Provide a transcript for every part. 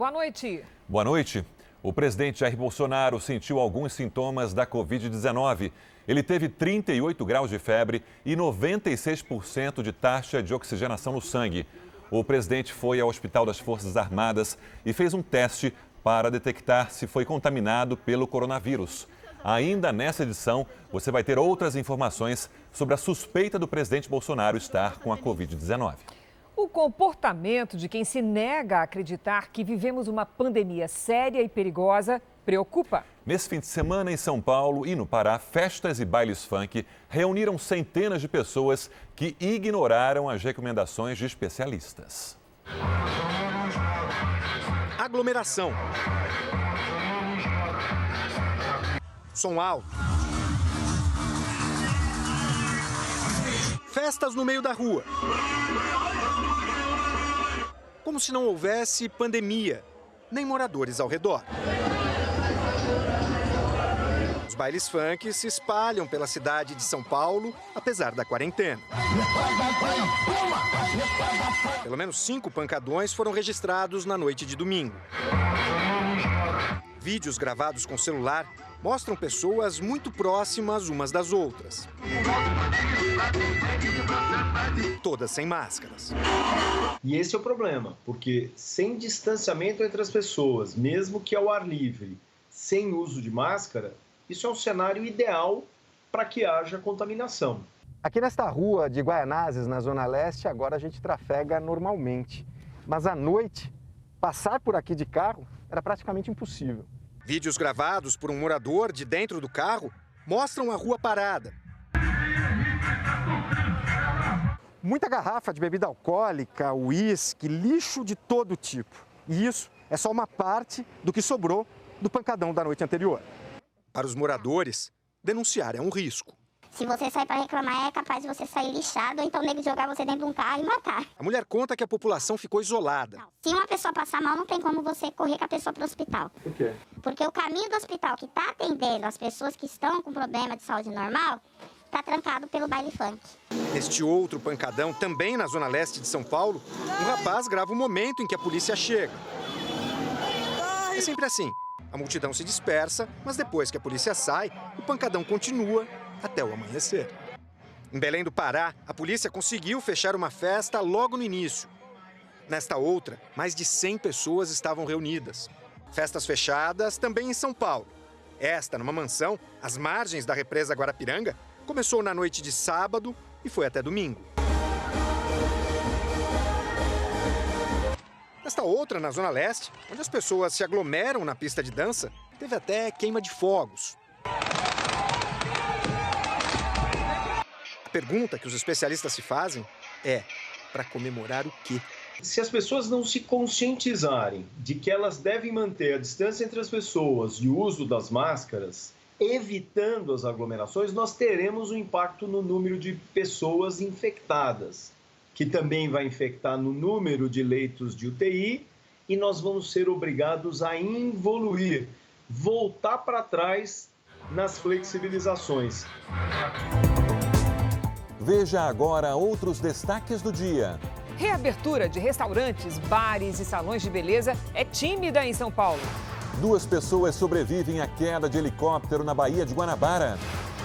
boa noite. Boa noite. O presidente Jair Bolsonaro sentiu alguns sintomas da Covid-19. Ele teve 38 graus de febre e 96% de taxa de oxigenação no sangue. O presidente foi ao Hospital das Forças Armadas e fez um teste para detectar se foi contaminado pelo coronavírus. Ainda nessa edição, você vai ter outras informações sobre a suspeita do presidente Bolsonaro estar com a Covid-19. O comportamento de quem se nega a acreditar que vivemos uma pandemia séria e perigosa preocupa. Nesse fim de semana, em São Paulo e no Pará, festas e bailes funk reuniram centenas de pessoas que ignoraram as recomendações de especialistas. Aglomeração. Som alto. Festas no meio da rua. Como se não houvesse pandemia, nem moradores ao redor. Os bailes funk se espalham pela cidade de São Paulo, apesar da quarentena. Pelo menos 5 pancadões foram registrados na noite de domingo. Vídeos gravados com celular mostram pessoas muito próximas umas das outras. Todas sem máscaras. E esse é o problema, porque sem distanciamento entre as pessoas, mesmo que ao ar livre, sem uso de máscara, isso é um cenário ideal para que haja contaminação. Aqui nesta rua de Guaianazes, na Zona Leste, agora a gente trafega normalmente. Mas à noite, passar por aqui de carro era praticamente impossível. Vídeos gravados por um morador de dentro do carro mostram a rua parada. Muita garrafa de bebida alcoólica, uísque, lixo de todo tipo. E isso é só uma parte do que sobrou do pancadão da noite anterior. Para os moradores, denunciar é um risco. Se você sair para reclamar, é capaz de você sair lixado ou então nego jogar você dentro de um carro e matar. A mulher conta que a população ficou isolada. Se uma pessoa passar mal, não tem como você correr com a pessoa para o hospital. Por quê? Porque o caminho do hospital que está atendendo as pessoas que estão com problema de saúde normal está trancado pelo baile funk. Neste outro pancadão, também na Zona Leste de São Paulo, um rapaz grava o momento em que a polícia chega. É sempre assim. A multidão se dispersa, mas depois que a polícia sai, o pancadão continua até o amanhecer. Em Belém do Pará, a polícia conseguiu fechar uma festa logo no início. Nesta outra, mais de 100 pessoas estavam reunidas. Festas fechadas também em São Paulo. Esta, numa mansão, às margens da represa Guarapiranga, começou na noite de sábado e foi até domingo. Nesta outra, na Zona Leste, onde as pessoas se aglomeram na pista de dança, teve até queima de fogos. A pergunta que os especialistas se fazem é: para comemorar o quê? Se as pessoas não se conscientizarem de que elas devem manter a distância entre as pessoas e o uso das máscaras, evitando as aglomerações, nós teremos um impacto no número de pessoas infectadas, que também vai infectar no número de leitos de UTI, e nós vamos ser obrigados a involuir, voltar para trás nas flexibilizações. Veja agora outros destaques do dia. Reabertura de restaurantes, bares e salões de beleza é tímida em São Paulo. 2 pessoas sobrevivem à queda de helicóptero na Baía de Guanabara.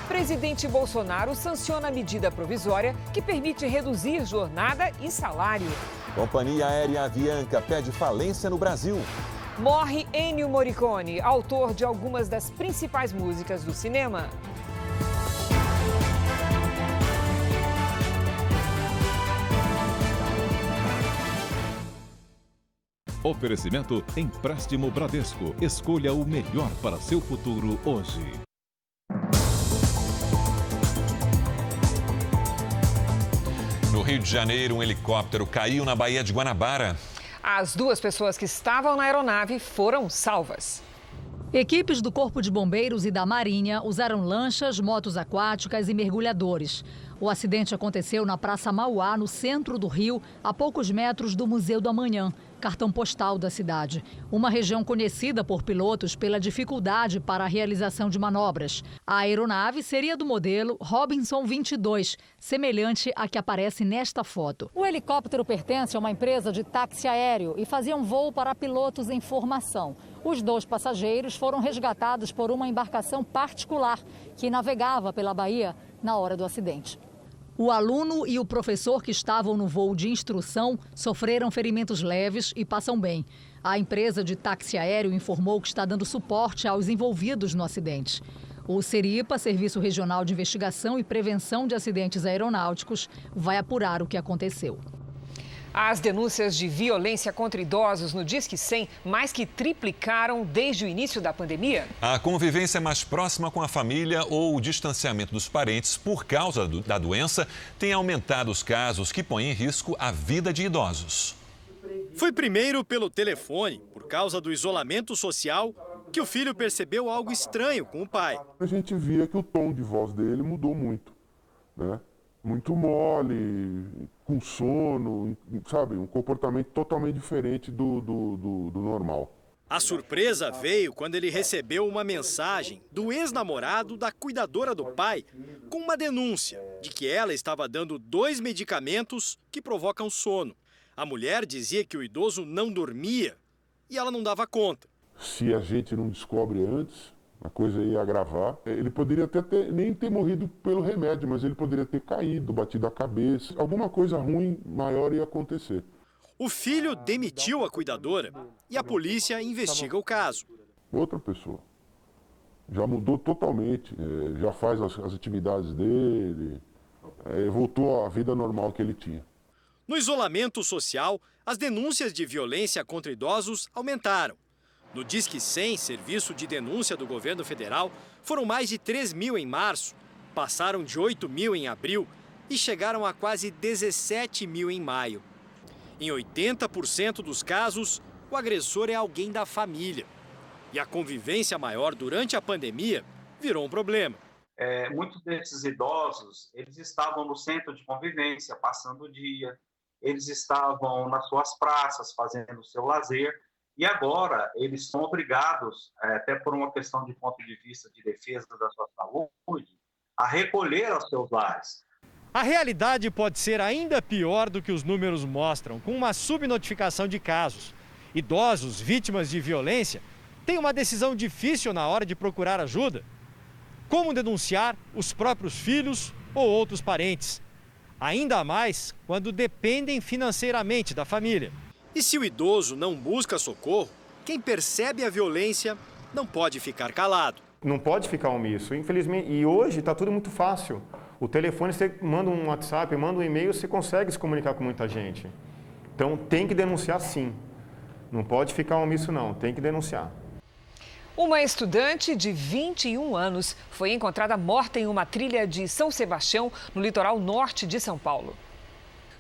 Presidente Bolsonaro sanciona a medida provisória que permite reduzir jornada e salário. Companhia Aérea Avianca pede falência no Brasil. Morre Ennio Morricone, autor de algumas das principais músicas do cinema. Oferecimento Empréstimo Bradesco. Escolha o melhor para seu futuro hoje. No Rio de Janeiro, um helicóptero caiu na Baía de Guanabara. As 2 pessoas que estavam na aeronave foram salvas. Equipes do Corpo de Bombeiros e da Marinha usaram lanchas, motos aquáticas e mergulhadores. O acidente aconteceu na Praça Mauá, no centro do Rio, a poucos metros do Museu do Amanhã, cartão postal da cidade. Uma região conhecida por pilotos pela dificuldade para a realização de manobras. A aeronave seria do modelo Robinson 22, semelhante à que aparece nesta foto. O helicóptero pertence a uma empresa de táxi aéreo e fazia um voo para pilotos em formação. Os 2 passageiros foram resgatados por uma embarcação particular que navegava pela Bahia na hora do acidente. O aluno e o professor que estavam no voo de instrução sofreram ferimentos leves e passam bem. A empresa de táxi aéreo informou que está dando suporte aos envolvidos no acidente. O Seripa, Serviço Regional de Investigação e Prevenção de Acidentes Aeronáuticos, vai apurar o que aconteceu. As denúncias de violência contra idosos no Disque 100 mais que triplicaram desde o início da pandemia. A convivência mais próxima com a família ou o distanciamento dos parentes por causa da doença tem aumentado os casos que põem em risco a vida de idosos. Foi primeiro pelo telefone, por causa do isolamento social, que o filho percebeu algo estranho com o pai. A gente via que o tom de voz dele mudou muito, né? Muito mole, com sono, sabe? Um comportamento totalmente diferente do normal. A surpresa veio quando ele recebeu uma mensagem do ex-namorado da cuidadora do pai com uma denúncia de que ela estava dando 2 medicamentos que provocam sono. A mulher dizia que o idoso não dormia e ela não dava conta. Se a gente não descobre antes, a coisa ia agravar. Ele poderia até nem ter morrido pelo remédio, mas ele poderia ter caído, batido a cabeça. Alguma coisa ruim maior ia acontecer. O filho demitiu a cuidadora e a polícia investiga o caso. Outra pessoa. Já mudou totalmente, já faz as atividades dele, voltou à vida normal que ele tinha. No isolamento social, as denúncias de violência contra idosos aumentaram. No Disque 100, serviço de denúncia do governo federal, foram mais de 3.000 em março, passaram de 8.000 em abril e chegaram a quase 17.000 em maio. Em 80% dos casos, o agressor é alguém da família. E a convivência maior durante a pandemia virou um problema. Muitos desses idosos, eles estavam no centro de convivência, passando o dia, eles estavam nas suas praças, fazendo o seu lazer. E agora eles são obrigados, até por uma questão de ponto de vista de defesa da sua saúde, a recolher aos seus lares. A realidade pode ser ainda pior do que os números mostram, com uma subnotificação de casos. Idosos vítimas de violência têm uma decisão difícil na hora de procurar ajuda. Como denunciar os próprios filhos ou outros parentes? Ainda mais quando dependem financeiramente da família. E se o idoso não busca socorro, quem percebe a violência não pode ficar calado. Não pode ficar omisso, infelizmente. E hoje está tudo muito fácil. O telefone, você manda um WhatsApp, manda um e-mail, você consegue se comunicar com muita gente. Então tem que denunciar sim. Não pode ficar omisso não, tem que denunciar. Uma estudante de 21 anos foi encontrada morta em uma trilha de São Sebastião, no litoral norte de São Paulo.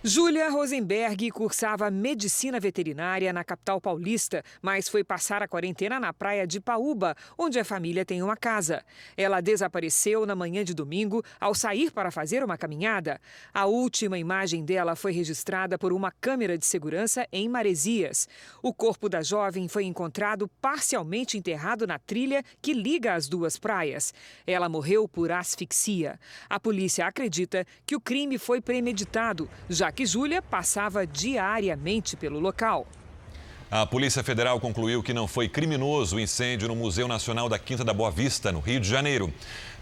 Júlia Rosenberg cursava medicina veterinária na capital paulista, mas foi passar a quarentena na praia de Paúba, onde a família tem uma casa. Ela desapareceu na manhã de domingo ao sair para fazer uma caminhada. A última imagem dela foi registrada por uma câmera de segurança em Maresias. O corpo da jovem foi encontrado parcialmente enterrado na trilha que liga as duas praias. Ela morreu por asfixia. A polícia acredita que o crime foi premeditado, já que Júlia passava diariamente pelo local. A Polícia Federal concluiu que não foi criminoso o incêndio no Museu Nacional da Quinta da Boa Vista, no Rio de Janeiro.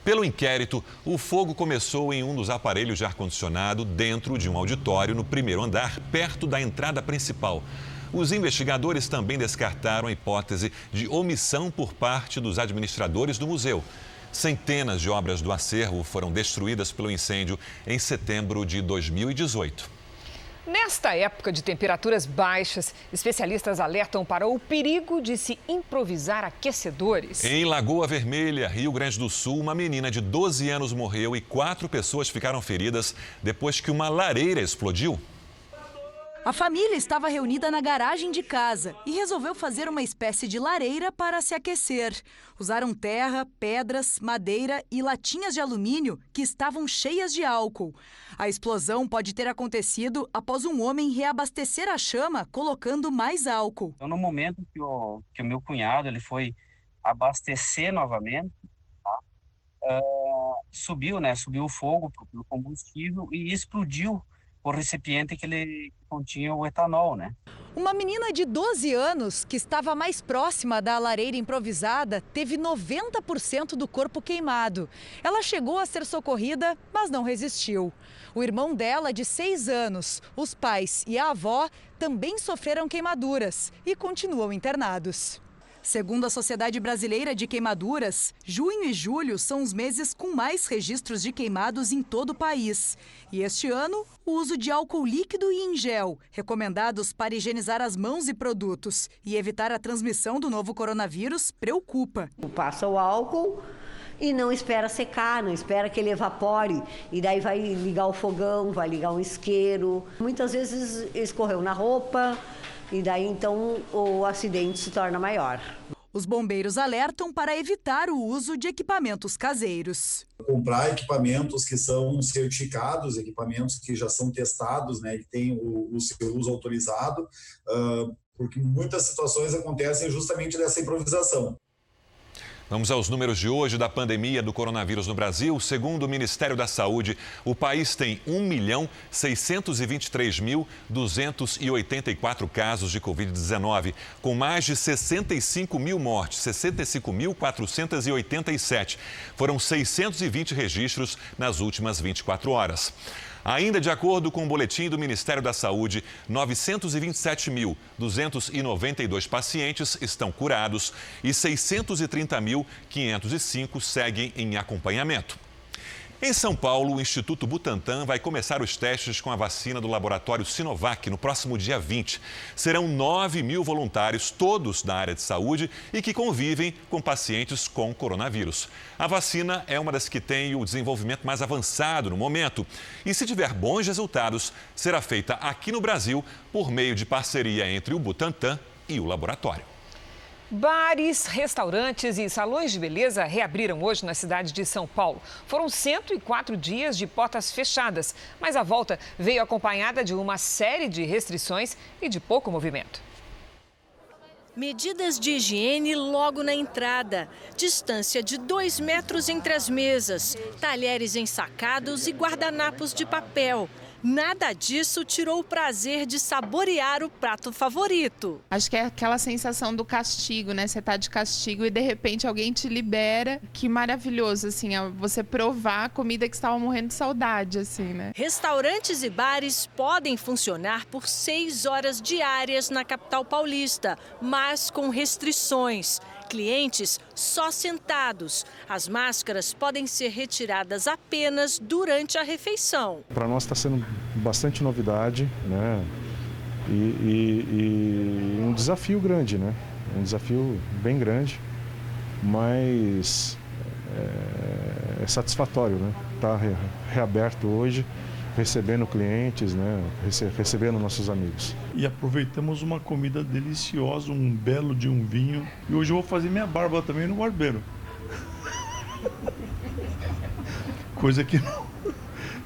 Pelo inquérito, o fogo começou em um dos aparelhos de ar-condicionado dentro de um auditório no primeiro andar, perto da entrada principal. Os investigadores também descartaram a hipótese de omissão por parte dos administradores do museu. Centenas de obras do acervo foram destruídas pelo incêndio em setembro de 2018. Nesta época de temperaturas baixas, especialistas alertam para o perigo de se improvisar aquecedores. Em Lagoa Vermelha, Rio Grande do Sul, uma menina de 12 anos morreu e 4 pessoas ficaram feridas depois que uma lareira explodiu. A família estava reunida na garagem de casa e resolveu fazer uma espécie de lareira para se aquecer. Usaram terra, pedras, madeira e latinhas de alumínio que estavam cheias de álcool. A explosão pode ter acontecido após um homem reabastecer a chama colocando mais álcool. Então, no momento que o meu cunhado ele foi abastecer novamente, tá? Subiu o fogo no combustível e explodiu o recipiente que ele continha o etanol, né? Uma menina de 12 anos, que estava mais próxima da lareira improvisada, teve 90% do corpo queimado. Ela chegou a ser socorrida, mas não resistiu. O irmão dela, de 6 anos, os pais e a avó também sofreram queimaduras e continuam internados. Segundo a Sociedade Brasileira de Queimaduras, junho e julho são os meses com mais registros de queimados em todo o país. E este ano, o uso de álcool líquido e em gel, recomendados para higienizar as mãos e produtos e evitar a transmissão do novo coronavírus, preocupa. Passa o álcool e não espera secar, não espera que ele evapore. E daí vai ligar o fogão, vai ligar um isqueiro. Muitas vezes escorreu na roupa. E daí, então, o acidente se torna maior. Os bombeiros alertam para evitar o uso de equipamentos caseiros. Comprar equipamentos que são certificados, equipamentos que já são testados, né, que têm o seu uso autorizado, porque muitas situações acontecem justamente dessa improvisação. Vamos aos números de hoje da pandemia do coronavírus no Brasil. Segundo o Ministério da Saúde, o país tem 1.623.284 casos de Covid-19, com mais de 65 mil mortes, 65.487. Foram 620 registros nas últimas 24 horas. Ainda de acordo com o boletim do Ministério da Saúde, 927.292 pacientes estão curados e 630.505 seguem em acompanhamento. Em São Paulo, o Instituto Butantan vai começar os testes com a vacina do laboratório Sinovac no próximo dia 20. Serão 9 mil voluntários, todos da área de saúde e que convivem com pacientes com coronavírus. A vacina é uma das que tem o desenvolvimento mais avançado no momento. E se tiver bons resultados, será feita aqui no Brasil por meio de parceria entre o Butantan e o laboratório. Bares, restaurantes e salões de beleza reabriram hoje na cidade de São Paulo. Foram 104 dias de portas fechadas, mas a volta veio acompanhada de uma série de restrições e de pouco movimento. Medidas de higiene logo na entrada. Distância de 2 metros entre as mesas. Talheres ensacados e guardanapos de papel. Nada disso tirou o prazer de saborear o prato favorito. Acho que é aquela sensação do castigo, né? Você tá de castigo e de repente alguém te libera. Que maravilhoso, assim, você provar a comida que estava morrendo de saudade, assim, né? Restaurantes e bares podem funcionar por 6 horas diárias na capital paulista, mas com restrições. Clientes só sentados. As máscaras podem ser retiradas apenas durante a refeição. Para nós está sendo bastante novidade, né? E um desafio grande, né? Um desafio bem grande, mas é satisfatório, né? Tá reaberto hoje, recebendo clientes, né? Recebendo nossos amigos. E aproveitamos uma comida deliciosa, um belo de um vinho. E hoje eu vou fazer minha barba também no barbeiro. Coisa que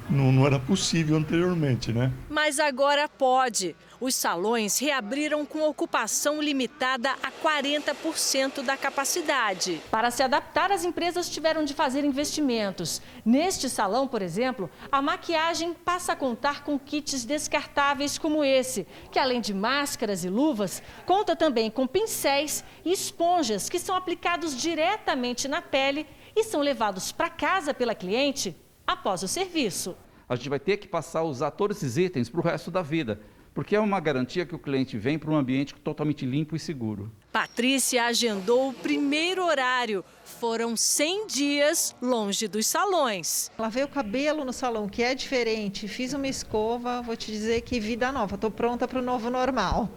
não era possível anteriormente, né? Mas agora pode. Os salões reabriram com ocupação limitada a 40% da capacidade. Para se adaptar, as empresas tiveram de fazer investimentos. Neste salão, por exemplo, a maquiagem passa a contar com kits descartáveis como esse, que além de máscaras e luvas, conta também com pincéis e esponjas que são aplicados diretamente na pele e são levados para casa pela cliente após o serviço. A gente vai ter que passar a usar todos esses itens para o resto da vida, porque é uma garantia que o cliente vem para um ambiente totalmente limpo e seguro. Patrícia agendou o primeiro horário. Foram 100 dias longe dos salões. Lavei o cabelo no salão, que é diferente. Fiz uma escova, vou te dizer que vida nova. Estou pronta para o novo normal.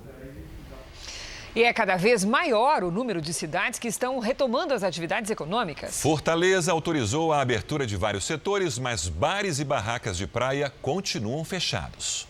E é cada vez maior o número de cidades que estão retomando as atividades econômicas. Fortaleza autorizou a abertura de vários setores, mas bares e barracas de praia continuam fechados.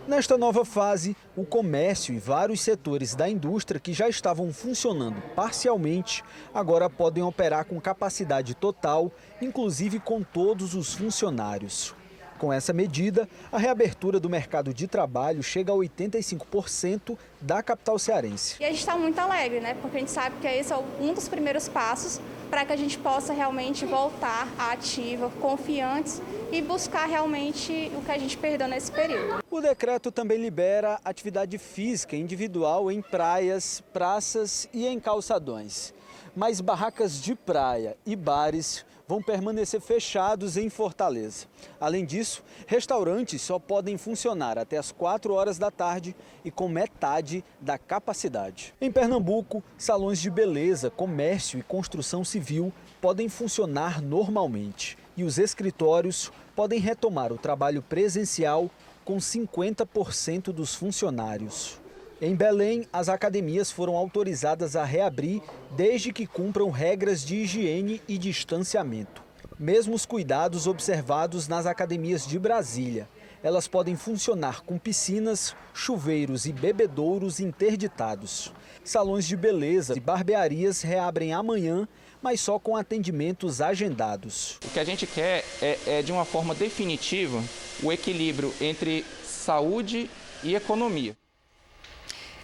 Nesta nova fase, o comércio e vários setores da indústria que já estavam funcionando parcialmente, agora podem operar com capacidade total, inclusive com todos os funcionários. Com essa medida, a reabertura do mercado de trabalho chega a 85% da capital cearense. E a gente está muito alegre, né? Porque a gente sabe que esse é um dos primeiros passos para que a gente possa realmente voltar à ativa, confiantes e buscar realmente o que a gente perdeu nesse período. O decreto também libera atividade física individual em praias, praças e em calçadões. Mas barracas de praia e bares vão permanecer fechados em Fortaleza. Além disso, restaurantes só podem funcionar até as 4 horas da tarde e com metade da capacidade. Em Pernambuco, salões de beleza, comércio e construção civil podem funcionar normalmente. E os escritórios podem retomar o trabalho presencial com 50% dos funcionários. Em Belém, as academias foram autorizadas a reabrir desde que cumpram regras de higiene e distanciamento. Mesmo os cuidados observados nas academias de Brasília. Elas podem funcionar com piscinas, chuveiros e bebedouros interditados. Salões de beleza e barbearias reabrem amanhã, mas só com atendimentos agendados. O que a gente quer é de uma forma definitiva, o equilíbrio entre saúde e economia.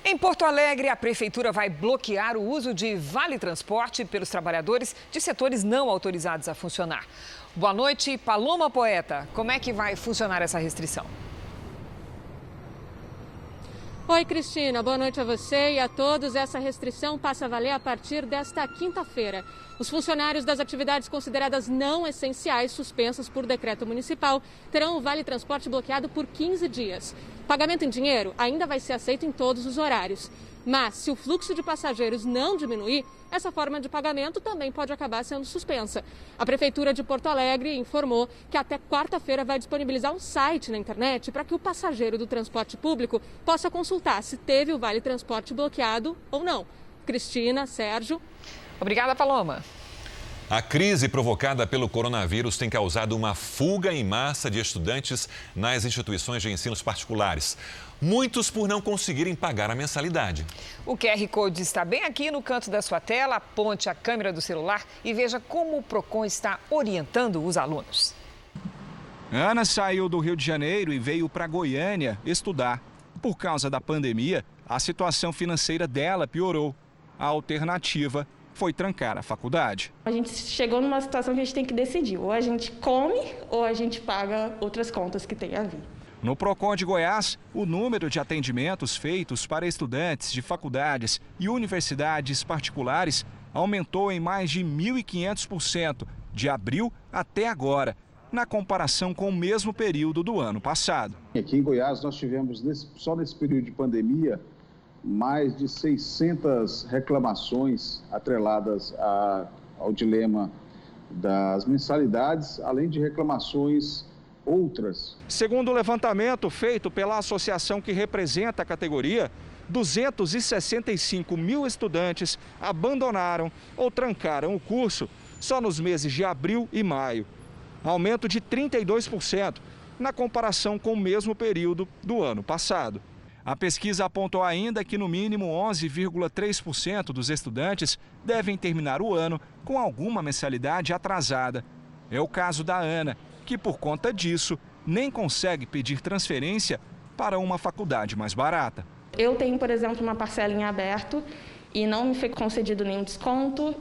Em Porto Alegre, a Prefeitura vai bloquear o uso de vale-transporte pelos trabalhadores de setores não autorizados a funcionar. Boa noite, Paloma Poeta. Como é que vai funcionar essa restrição? Oi, Cristina. Boa noite a você e a todos. Essa restrição passa a valer a partir desta quinta-feira. Os funcionários das atividades consideradas não essenciais, suspensas por decreto municipal, terão o vale-transporte bloqueado por 15 dias. O pagamento em dinheiro ainda vai ser aceito em todos os horários. Mas, se o fluxo de passageiros não diminuir, essa forma de pagamento também pode acabar sendo suspensa. A Prefeitura de Porto Alegre informou que até quarta-feira vai disponibilizar um site na internet para que o passageiro do transporte público possa consultar se teve o vale-transporte bloqueado ou não. Cristina, Sérgio. Obrigada, Paloma. A crise provocada pelo coronavírus tem causado uma fuga em massa de estudantes nas instituições de ensinos particulares. Muitos por não conseguirem pagar a mensalidade. O QR Code está bem aqui no canto da sua tela. Aponte a câmera do celular e veja como o Procon está orientando os alunos. Ana saiu do Rio de Janeiro e veio para Goiânia estudar. Por causa da pandemia, a situação financeira dela piorou. A alternativa foi trancar a faculdade. A gente chegou numa situação que a gente tem que decidir. Ou a gente come ou a gente paga outras contas que tem a vir. No Procon de Goiás, o número de atendimentos feitos para estudantes de faculdades e universidades particulares aumentou em mais de 1.500% de abril até agora, na comparação com o mesmo período do ano passado. Aqui em Goiás nós tivemos, só nesse período de pandemia, mais de 600 reclamações atreladas ao dilema das mensalidades, além de reclamações outras. Segundo o levantamento feito pela associação que representa a categoria, 265 mil estudantes abandonaram ou trancaram o curso só nos meses de abril e maio. Aumento de 32% na comparação com o mesmo período do ano passado. A pesquisa apontou ainda que no mínimo 11,3% dos estudantes devem terminar o ano com alguma mensalidade atrasada. É o caso da Ana, que por conta disso nem consegue pedir transferência para uma faculdade mais barata. Eu tenho, por exemplo, uma parcela em aberto e não me foi concedido nenhum desconto.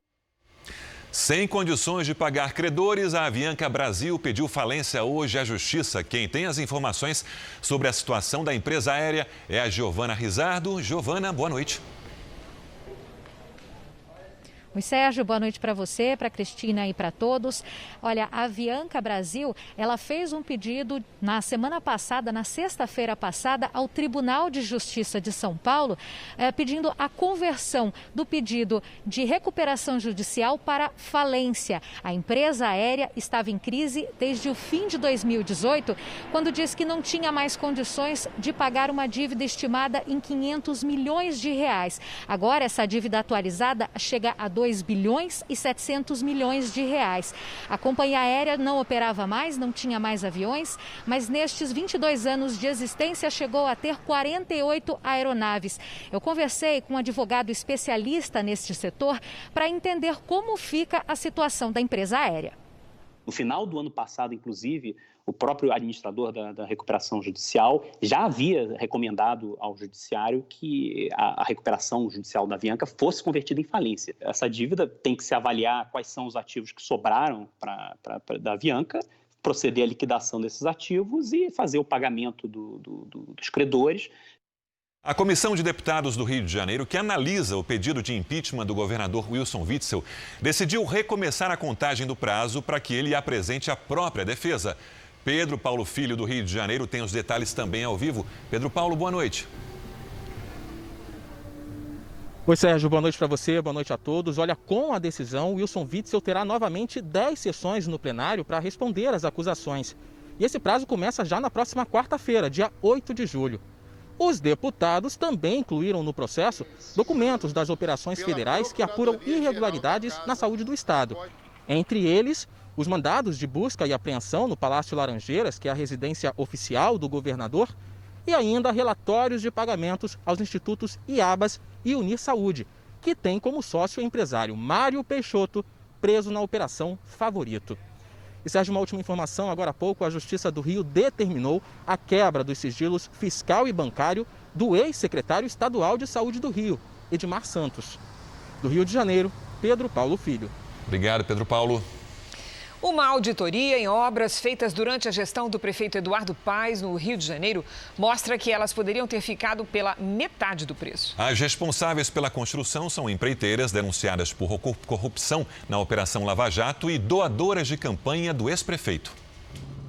Sem condições de pagar credores, a Avianca Brasil pediu falência hoje à Justiça. Quem tem as informações sobre a situação da empresa aérea é a Giovana Rizardo. Giovana, boa noite. Oi, Sérgio, boa noite para você, para a Cristina e para todos. Olha, a Avianca Brasil, ela fez um pedido na semana passada, na sexta-feira passada, ao Tribunal de Justiça de São Paulo, pedindo a conversão do pedido de recuperação judicial para falência. A empresa aérea estava em crise desde o fim de 2018, quando disse que não tinha mais condições de pagar uma dívida estimada em 500 milhões de reais. Agora, essa dívida atualizada chega a 2 bilhões e 700 milhões de reais. A companhia aérea não operava mais, não tinha mais aviões, mas nestes 22 anos de existência chegou a ter 48 aeronaves. Eu conversei com um advogado especialista neste setor para entender como fica a situação da empresa aérea. No final do ano passado, inclusive, o próprio administrador da recuperação judicial já havia recomendado ao judiciário que a recuperação judicial da Avianca fosse convertida em falência. Essa dívida tem que se avaliar quais são os ativos que sobraram da Avianca, proceder à liquidação desses ativos e fazer o pagamento dos credores. A Comissão de Deputados do Rio de Janeiro, que analisa o pedido de impeachment do governador Wilson Witzel, decidiu recomeçar a contagem do prazo para que ele apresente a própria defesa. Pedro Paulo Filho, do Rio de Janeiro, tem os detalhes também ao vivo. Pedro Paulo, boa noite. Oi, Sérgio, boa noite para você, boa noite a todos. Olha, com a decisão, Wilson Witzel terá novamente 10 sessões no plenário para responder às acusações. E esse prazo começa já na próxima quarta-feira, dia 8 de julho. Os deputados também incluíram no processo documentos das operações federais que apuram irregularidades na saúde do Estado. Entre eles, os mandados de busca e apreensão no Palácio Laranjeiras, que é a residência oficial do governador, e ainda relatórios de pagamentos aos institutos IABAS e Unir Saúde, que tem como sócio o empresário Mário Peixoto, preso na Operação Favorito. E, Sérgio, uma última informação. Agora há pouco, a Justiça do Rio determinou a quebra dos sigilos fiscal e bancário do ex-secretário estadual de Saúde do Rio, Edmar Santos. Do Rio de Janeiro, Pedro Paulo Filho. Obrigado, Pedro Paulo. Uma auditoria em obras feitas durante a gestão do prefeito Eduardo Paes, no Rio de Janeiro, mostra que elas poderiam ter ficado pela metade do preço. As responsáveis pela construção são empreiteiras denunciadas por corrupção na Operação Lava Jato e doadoras de campanha do ex-prefeito.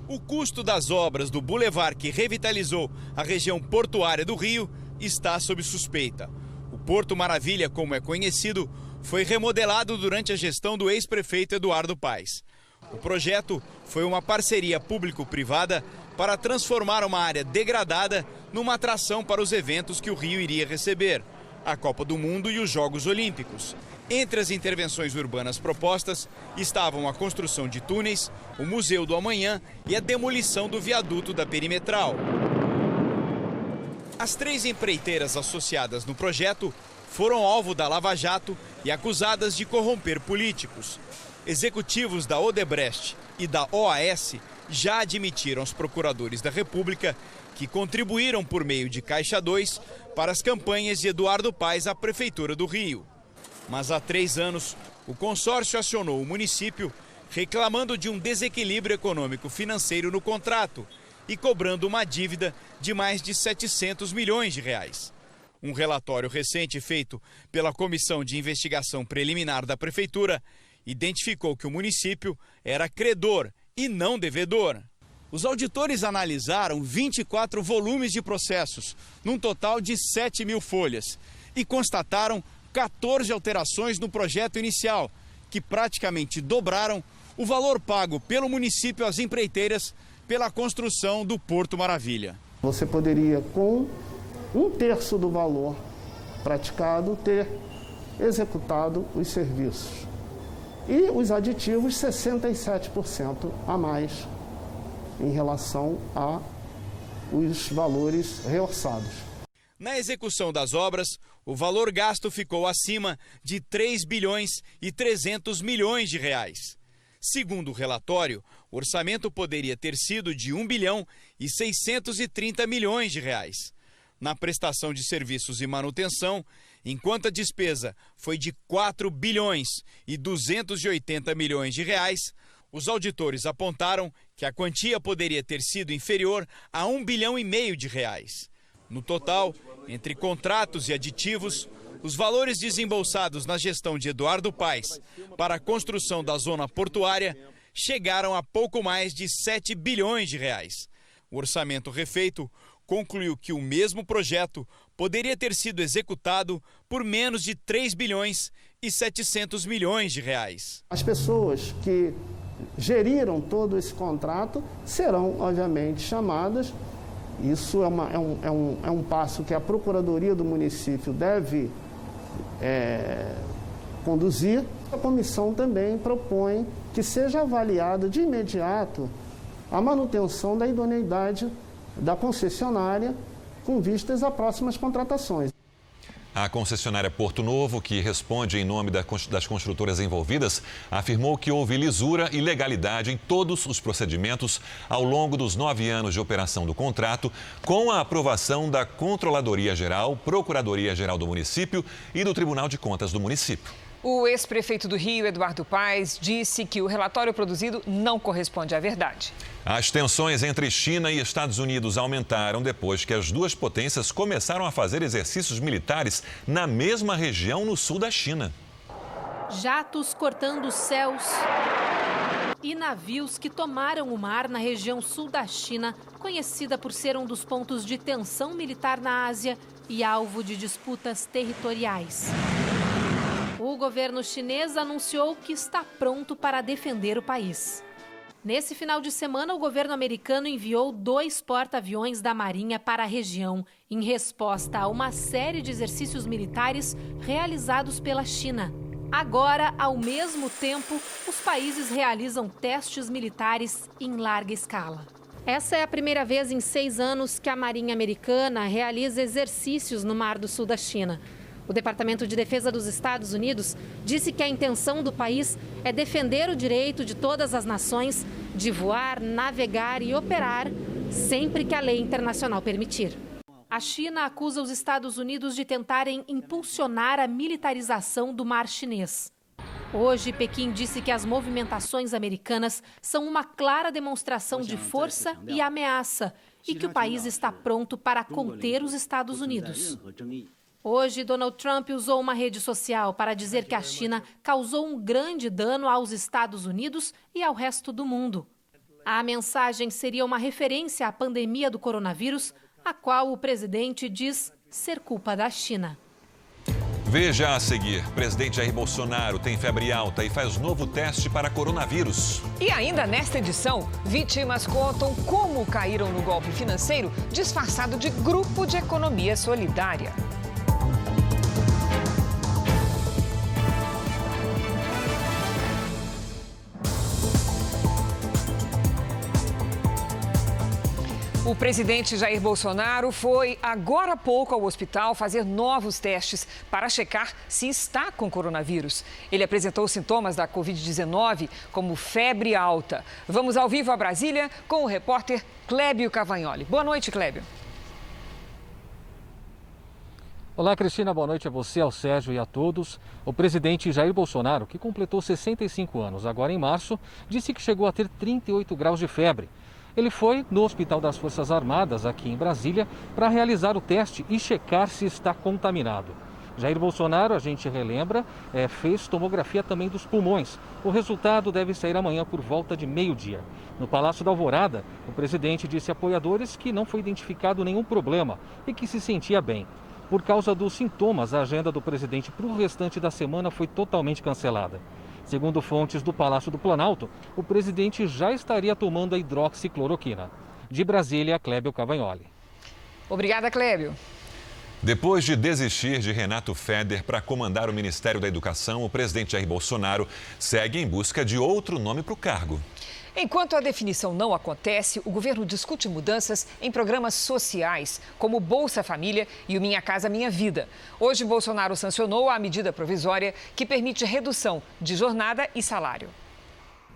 O custo das obras do bulevar que revitalizou a região portuária do Rio está sob suspeita. O Porto Maravilha, como é conhecido, foi remodelado durante a gestão do ex-prefeito Eduardo Paes. O projeto foi uma parceria público-privada para transformar uma área degradada numa atração para os eventos que o Rio iria receber, a Copa do Mundo e os Jogos Olímpicos. Entre as intervenções urbanas propostas estavam a construção de túneis, o Museu do Amanhã e a demolição do viaduto da Perimetral. As 3 empreiteiras associadas no projeto foram alvo da Lava Jato e acusadas de corromper políticos. Executivos da Odebrecht e da OAS já admitiram aos procuradores da República que contribuíram por meio de Caixa 2 para as campanhas de Eduardo Paes à Prefeitura do Rio. Mas há 3 anos, o consórcio acionou o município reclamando de um desequilíbrio econômico-financeiro no contrato e cobrando uma dívida de mais de 700 milhões de reais. Um relatório recente feito pela Comissão de Investigação Preliminar da Prefeitura identificou que o município era credor e não devedor. Os auditores analisaram 24 volumes de processos, num total de 7 mil folhas, e constataram 14 alterações no projeto inicial, que praticamente dobraram o valor pago pelo município às empreiteiras pela construção do Porto Maravilha. Você poderia, com 1/3 do valor praticado, ter executado os serviços. E os aditivos 67% a mais em relação aos valores reorçados. Na execução das obras, o valor gasto ficou acima de 3 bilhões e 300 milhões de reais. Segundo o relatório, o orçamento poderia ter sido de 1 bilhão e 630 milhões de reais. Na prestação de serviços e manutenção, enquanto a despesa foi de 4 bilhões e 280 milhões de reais, os auditores apontaram que a quantia poderia ter sido inferior a 1 bilhão e meio de reais. No total, entre contratos e aditivos, os valores desembolsados na gestão de Eduardo Paes para a construção da zona portuária chegaram a pouco mais de 7 bilhões de reais. O orçamento refeito concluiu que o mesmo projeto poderia ter sido executado por menos de 3 bilhões e 700 milhões de reais. As pessoas que geriram todo esse contrato serão, obviamente, chamadas. Isso é um passo que a Procuradoria do município deve conduzir. A comissão também propõe que seja avaliada de imediato a manutenção da idoneidade da concessionária com vistas a próximas contratações. A concessionária Porto Novo, que responde em nome das construtoras envolvidas, afirmou que houve lisura e legalidade em todos os procedimentos ao longo dos 9 anos de operação do contrato, com a aprovação da Controladoria Geral, Procuradoria-Geral do Município e do Tribunal de Contas do município. O ex-prefeito do Rio, Eduardo Paes, disse que o relatório produzido não corresponde à verdade. As tensões entre China e Estados Unidos aumentaram depois que as duas potências começaram a fazer exercícios militares na mesma região no sul da China. Jatos cortando os céus e navios que tomaram o mar na região sul da China, conhecida por ser um dos pontos de tensão militar na Ásia e alvo de disputas territoriais. O governo chinês anunciou que está pronto para defender o país. Nesse final de semana, o governo americano enviou 2 porta-aviões da Marinha para a região, em resposta a uma série de exercícios militares realizados pela China. Agora, ao mesmo tempo, os países realizam testes militares em larga escala. Essa é a primeira vez em 6 anos que a Marinha Americana realiza exercícios no Mar do Sul da China. O Departamento de Defesa dos Estados Unidos disse que a intenção do país é defender o direito de todas as nações de voar, navegar e operar sempre que a lei internacional permitir. A China acusa os Estados Unidos de tentarem impulsionar a militarização do mar chinês. Hoje, Pequim disse que as movimentações americanas são uma clara demonstração de força e ameaça e que o país está pronto para conter os Estados Unidos. Hoje, Donald Trump usou uma rede social para dizer que a China causou um grande dano aos Estados Unidos e ao resto do mundo. A mensagem seria uma referência à pandemia do coronavírus, a qual o presidente diz ser culpa da China. Veja a seguir, presidente Jair Bolsonaro tem febre alta e faz novo teste para coronavírus. E ainda nesta edição, vítimas contam como caíram no golpe financeiro disfarçado de grupo de economia solidária. O presidente Jair Bolsonaro foi agora há pouco ao hospital fazer novos testes para checar se está com coronavírus. Ele apresentou sintomas da Covid-19 como febre alta. Vamos ao vivo a Brasília com o repórter Clébio Cavagnoli. Boa noite, Clébio. Olá, Cristina, boa noite a você, ao Sérgio e a todos. O presidente Jair Bolsonaro, que completou 65 anos agora em março, disse que chegou a ter 38 graus de febre. Ele foi no Hospital das Forças Armadas, aqui em Brasília, para realizar o teste e checar se está contaminado. Jair Bolsonaro, a gente relembra, fez tomografia também dos pulmões. O resultado deve sair amanhã por volta de meio-dia. No Palácio da Alvorada, o presidente disse a apoiadores que não foi identificado nenhum problema e que se sentia bem. Por causa dos sintomas, a agenda do presidente para o restante da semana foi totalmente cancelada. Segundo fontes do Palácio do Planalto, o presidente já estaria tomando a hidroxicloroquina. De Brasília, Clébio Cavagnoli. Obrigada, Clébio. Depois de desistir de Renato Feder para comandar o Ministério da Educação, o presidente Jair Bolsonaro segue em busca de outro nome para o cargo. Enquanto a definição não acontece, o governo discute mudanças em programas sociais, como Bolsa Família e o Minha Casa Minha Vida. Hoje, Bolsonaro sancionou a medida provisória que permite redução de jornada e salário.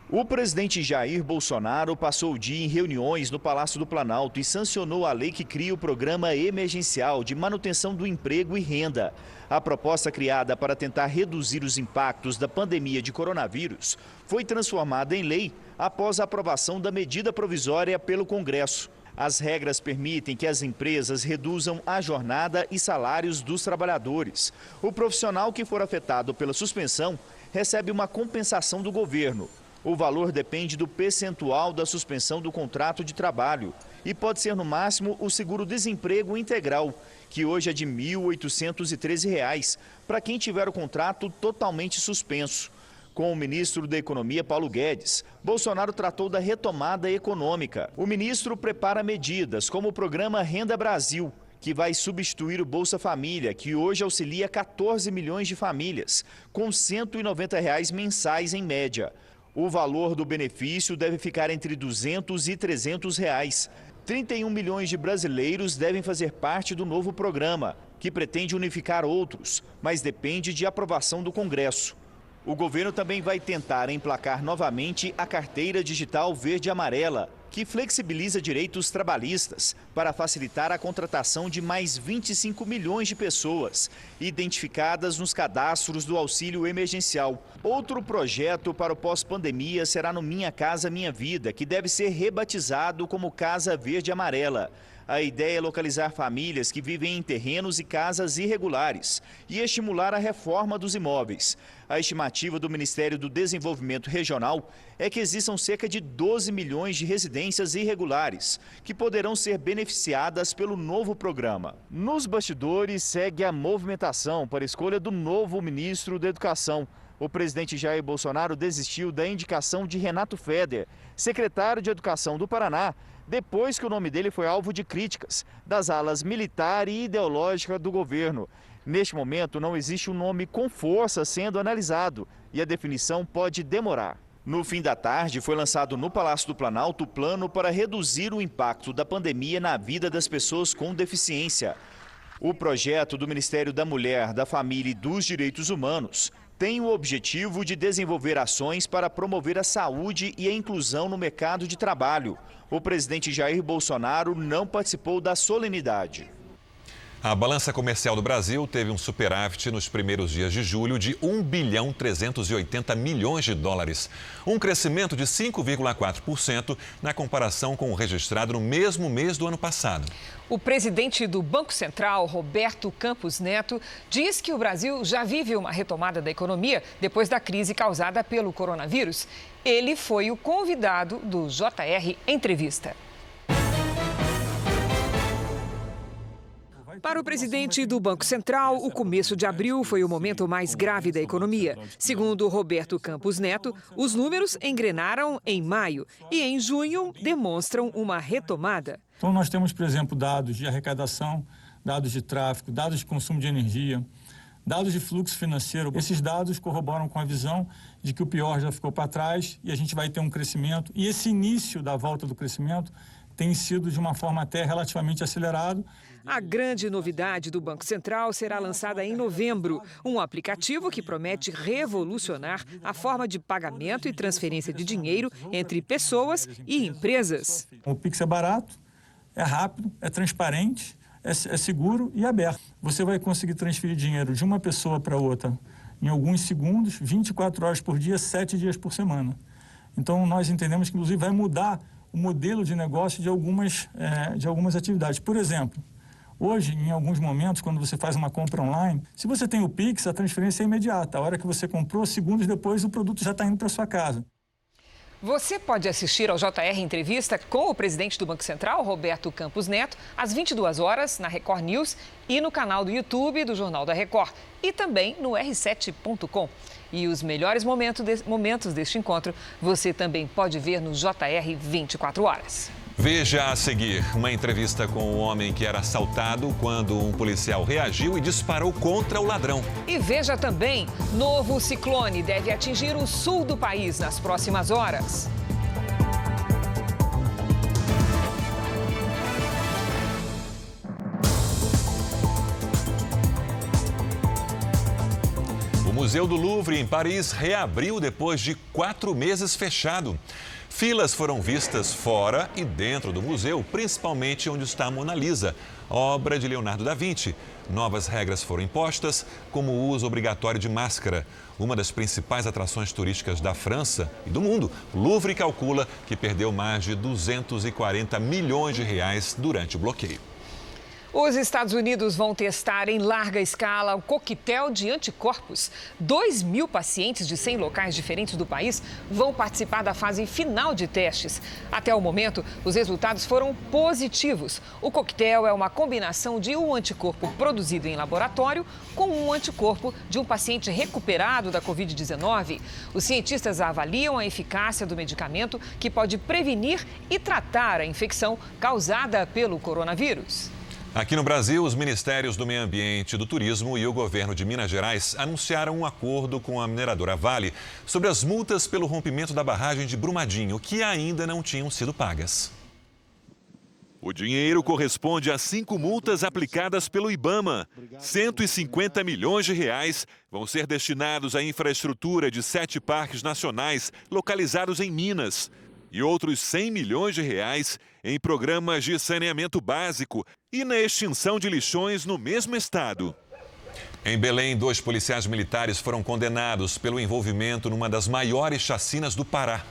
O presidente Jair Bolsonaro passou o dia em reuniões no Palácio do Planalto e sancionou a lei que cria o Programa Emergencial de Manutenção do Emprego e Renda. A proposta criada para tentar reduzir os impactos da pandemia de coronavírus foi transformada em lei após a aprovação da medida provisória pelo Congresso. As regras permitem que as empresas reduzam a jornada e salários dos trabalhadores. O profissional que for afetado pela suspensão recebe uma compensação do governo. O valor depende do percentual da suspensão do contrato de trabalho e pode ser no máximo o seguro-desemprego integral, que hoje é de R$ 1.813, para quem tiver o contrato totalmente suspenso. Com o ministro da Economia, Paulo Guedes, Bolsonaro tratou da retomada econômica. O ministro prepara medidas como o programa Renda Brasil, que vai substituir o Bolsa Família, que hoje auxilia 14 milhões de famílias, com R$ 190 mensais em média. O valor do benefício deve ficar entre R$ 200 e R$ 300. 31 milhões de brasileiros devem fazer parte do novo programa, que pretende unificar outros, mas depende de aprovação do Congresso. O governo também vai tentar emplacar novamente a carteira digital verde e amarela, que flexibiliza direitos trabalhistas para facilitar a contratação de mais 25 milhões de pessoas, identificadas nos cadastros do auxílio emergencial. Outro projeto para o pós-pandemia será no Minha Casa Minha Vida, que deve ser rebatizado como Casa Verde e Amarela. A ideia é localizar famílias que vivem em terrenos e casas irregulares e estimular a reforma dos imóveis. A estimativa do Ministério do Desenvolvimento Regional é que existam cerca de 12 milhões de residências irregulares, que poderão ser beneficiadas pelo novo programa. Nos bastidores, segue a movimentação para a escolha do novo ministro da Educação. O presidente Jair Bolsonaro desistiu da indicação de Renato Feder, secretário de Educação do Paraná, depois que o nome dele foi alvo de críticas das alas militar e ideológica do governo. Neste momento, não existe um nome com força sendo analisado e a definição pode demorar. No fim da tarde, foi lançado no Palácio do Planalto o plano para reduzir o impacto da pandemia na vida das pessoas com deficiência. O projeto do Ministério da Mulher, da Família e dos Direitos Humanos tem o objetivo de desenvolver ações para promover a saúde e a inclusão no mercado de trabalho. O presidente Jair Bolsonaro não participou da solenidade. A balança comercial do Brasil teve um superávit nos primeiros dias de julho de 1 bilhão 380 milhões de dólares. Um crescimento de 5,4% na comparação com o registrado no mesmo mês do ano passado. O presidente do Banco Central, Roberto Campos Neto, diz que o Brasil já vive uma retomada da economia depois da crise causada pelo coronavírus. Ele foi o convidado do JR Entrevista. Para o presidente do Banco Central, o começo de abril foi o momento mais grave da economia. Segundo Roberto Campos Neto, os números engrenaram em maio e em junho demonstram uma retomada. Então nós temos, por exemplo, dados de arrecadação, dados de tráfego, dados de consumo de energia, dados de fluxo financeiro. Esses dados corroboram com a visão de que o pior já ficou para trás e a gente vai ter um crescimento. E esse início da volta do crescimento tem sido de uma forma até relativamente acelerado. A grande novidade do Banco Central será lançada em novembro, um aplicativo que promete revolucionar a forma de pagamento e transferência de dinheiro entre pessoas e empresas. O Pix é barato, é rápido, é transparente, é seguro e aberto. Você vai conseguir transferir dinheiro de uma pessoa para outra em alguns segundos, 24 horas por dia, 7 dias por semana. Então nós entendemos que inclusive vai mudar o modelo de negócio de algumas atividades. Por exemplo, hoje, em alguns momentos, quando você faz uma compra online, se você tem o Pix, a transferência é imediata. A hora que você comprou, segundos depois, o produto já está indo para sua casa. Você pode assistir ao JR Entrevista com o presidente do Banco Central, Roberto Campos Neto, às 22 horas na Record News e no canal do YouTube do Jornal da Record e também no r7.com. E os melhores momentos deste encontro você também pode ver no JR 24 horas. Veja a seguir uma entrevista com o homem que era assaltado quando um policial reagiu e disparou contra o ladrão. E veja também, novo ciclone deve atingir o sul do país nas próximas horas. O Museu do Louvre, em Paris, reabriu depois de 4 meses fechado. Filas foram vistas fora e dentro do museu, principalmente onde está a Mona Lisa, obra de Leonardo da Vinci. Novas regras foram impostas, como o uso obrigatório de máscara. Uma das principais atrações turísticas da França e do mundo, o Louvre calcula que perdeu mais de 240 milhões de reais durante o bloqueio. Os Estados Unidos vão testar em larga escala o coquetel de anticorpos. 2.000 pacientes de 100 locais diferentes do país vão participar da fase final de testes. Até o momento, os resultados foram positivos. O coquetel é uma combinação de um anticorpo produzido em laboratório com um anticorpo de um paciente recuperado da Covid-19. Os cientistas avaliam a eficácia do medicamento que pode prevenir e tratar a infecção causada pelo coronavírus. Aqui no Brasil, os Ministérios do Meio Ambiente e do Turismo e o governo de Minas Gerais anunciaram um acordo com a mineradora Vale sobre as multas pelo rompimento da barragem de Brumadinho, que ainda não tinham sido pagas. O dinheiro corresponde a 5 multas aplicadas pelo IBAMA. 150 milhões de reais vão ser destinados à infraestrutura de 7 parques nacionais localizados em Minas. E outros 100 milhões de reais em programas de saneamento básico e na extinção de lixões no mesmo estado. Em Belém, 2 policiais militares foram condenados pelo envolvimento numa das maiores chacinas do Pará.